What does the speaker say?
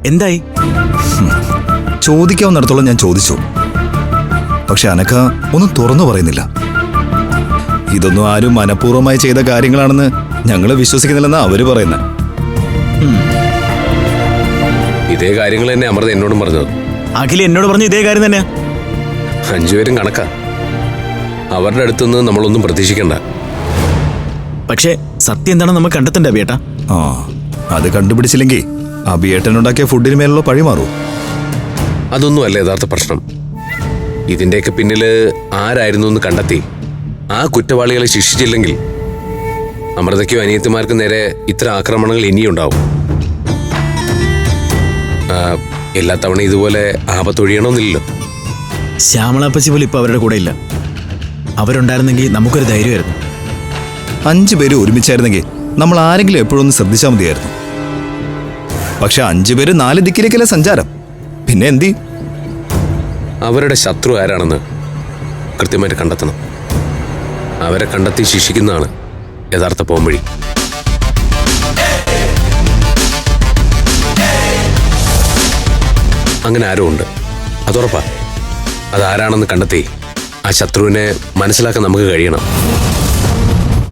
എന്തായി? ചോദിക്കാവുന്നിടത്തോളം ഞാൻ ചോദിച്ചു. പക്ഷെ അനക്ക ഒന്നും തുറന്നു പറയുന്നില്ല. ഇതൊന്നും ആരും മനഃപൂർവ്വമായി ചെയ്ത കാര്യങ്ങളാണെന്ന് ഞങ്ങള് വിശ്വസിക്കുന്നില്ലെന്നാ അവര് പറയുന്നത്. ഇതേ കാര്യങ്ങൾ തന്നെ അമൃത എന്നോടും പറഞ്ഞത്. അഖിൽ എന്നോട് പറഞ്ഞു ഇതേ കാര്യം തന്നെയാ. 5 പേരും കണക്കാ. അവരുടെ അടുത്തുനിന്ന് നമ്മളൊന്നും പ്രതീക്ഷിക്കണ്ട. പക്ഷേ സത്യം എന്താണെന്ന് നമുക്ക് കണ്ടെത്തണ്ടേ അബിയേട്ടാ? ആ, അത് കണ്ടുപിടിച്ചില്ലെങ്കിൽ അബിയേട്ടനുണ്ടാക്കിയ ഫുഡിന് മേലുള്ള പഴി മാറൂ. അതൊന്നും അല്ല യഥാർത്ഥ പ്രശ്നം. ഇതിന്റെയൊക്കെ പിന്നില് ആരായിരുന്നു എന്ന് കണ്ടെത്തി ആ കുറ്റവാളികളെ ശിക്ഷിച്ചില്ലെങ്കിൽ അമൃതയ്ക്കും അനിയത്തിമാർക്കും നേരെ ഇത്ര ആക്രമണങ്ങൾ ഇനിയുണ്ടാവും. എല്ലാ തവണ ഇതുപോലെ ആപത്തൊഴിയണമെന്നില്ലല്ലോ. ശ്യാമളാപ്പച്ചി പോലും ഇപ്പൊ അവരുടെ കൂടെ ഇല്ല. അവരുണ്ടായിരുന്നെങ്കിൽ നമുക്കൊരു ധൈര്യമായിരുന്നു. 5 പേര് ഒരുമിച്ചായിരുന്നെങ്കിൽ നമ്മൾ ആരെങ്കിലും എപ്പോഴൊന്ന് ശ്രദ്ധിച്ചാൽ മതിയായിരുന്നു. പക്ഷെ 5 പേര് 4 ദിക്കിലേക്കല്ലേ സഞ്ചാരം. പിന്നെ എന്തി? അവരുടെ ശത്രു ആരാണെന്ന് കൃത്യമായിട്ട് കണ്ടെത്തണം. അവരെ കണ്ടെത്തി ശിക്ഷിക്കുന്നതാണ് യഥാർത്ഥ പോംവഴി. അങ്ങനെ ആരോ ഉണ്ട്, അതുറപ്പാ. അതാരാണെന്ന് കണ്ടെത്തി ആ ശത്രുവിനെ മനസ്സിലാക്കാൻ നമുക്ക് കഴിയണം.